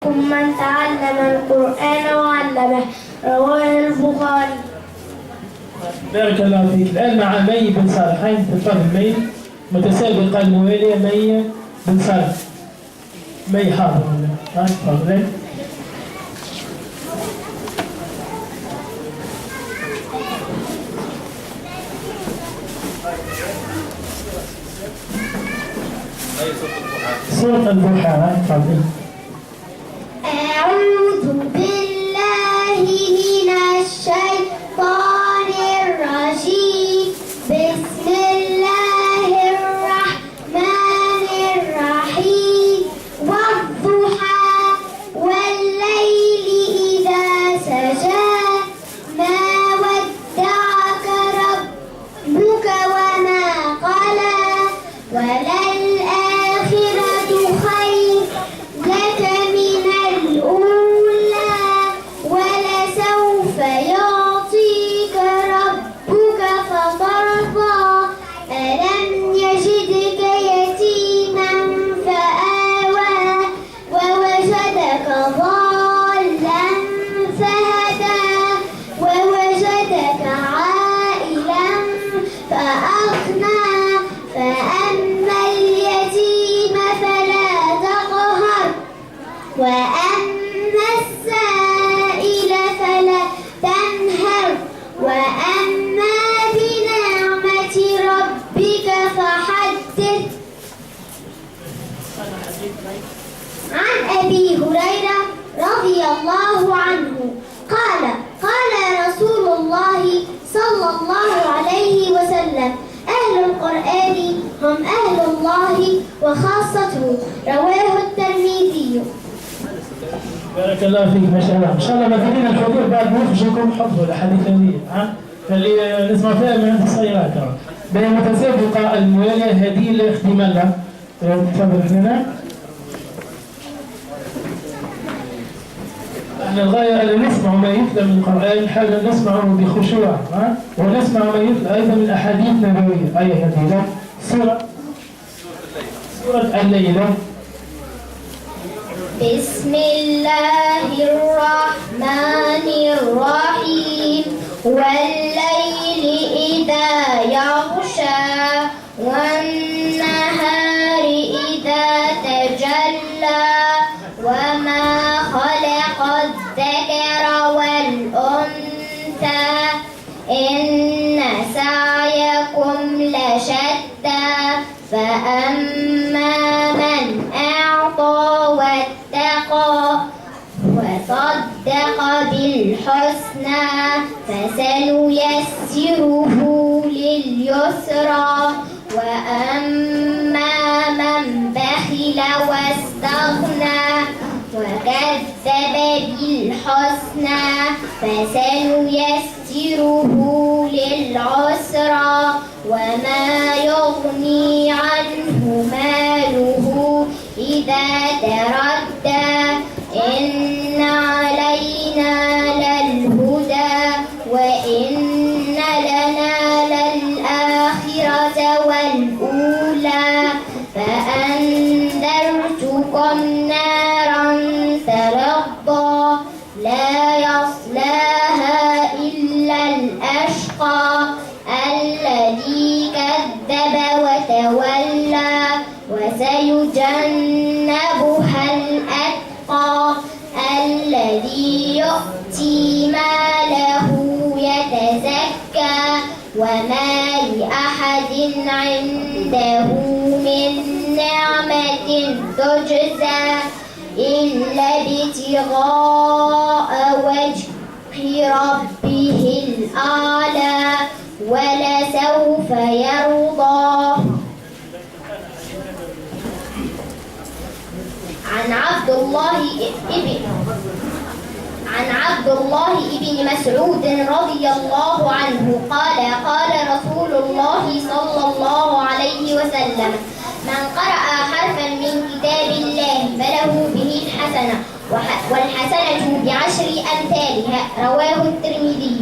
من تعلم القرآن وعلمه. رواه البخاري. بارك الله فيك. الآن مع مي بن صالح. تفضل مي متسابقة الموالية مي بن صالح. مي حاضر. تفضل. سورة الضحى. تفضل. أعوذ بالله من الشيطان الرجيم. بسم الله الرحمن الرحيم. والضحى والليل إذا سجى ما ودعك ربك وما قلى وللآخرة خير لك من الأولى ولسوف يعطيك ربك فترضى. ألم يجدك يتيما فآوى ووجدك ضالا فهدى ووجدك عائلا فأغنى. فأما اليتيم فلا تقهر وأما السائل فلا تنهر وأما بنعمة ربك فحدث. عن أبي هريرة رضي الله عنه قال قال رسول الله صلى الله عليه وسلم: أهل القرآن هم أهل الله وخاصته. رواه الترمذي. بارك الله فيك. ما شاء الله. ان شاء الله مدينين الحضور بعد ما يخرجكم حفظوا الاحاديث هذه. فاللي نسمع فيها من الصغيرات. بين متسابقة الموالية هذه الاختمال لها. تفضل هنا. احنا الغاية أن نسمع ما يتلى من القرآن حاجة نسمعه بخشوع ونسمع ما يتلى أيضا من أحاديث نبوية. أي هذه سورة الليل. بسم الله الرحمن الرحيم. والليل إذا يغشى والنهار إذا تجلى وما خلق الذكر والأنثى إن سعيكم لشتى. فأما من أعطى واتقى وصدق بالحسنى فسنيسره لليسرى. وأما من بخل واستغنى وكذب بالحسنى فسنيسره للعسرى. وما يغني عنه ماله إذا تردى. إن علينا للهدى وإن لنا للآخرة والأولى. فأنذرتكم نارا تلظى لا يصلاها إلا الأشقى الذي كذب وتولى. وسيجنبها الأتقى الذي يؤتي ماله يتزكى. وما لأحد عنده من نعمة تجزى إلا ابتغاء وجه ربه الأعلى ولسوف يرضى. عن عبد الله بن مسعود رضي الله عنه قال قال رسول الله صلى الله عليه وسلم: من قرأ حرفا من كتاب الله فله به الحسنة والحسنة ب10 أمثالها. رواه الترمذي.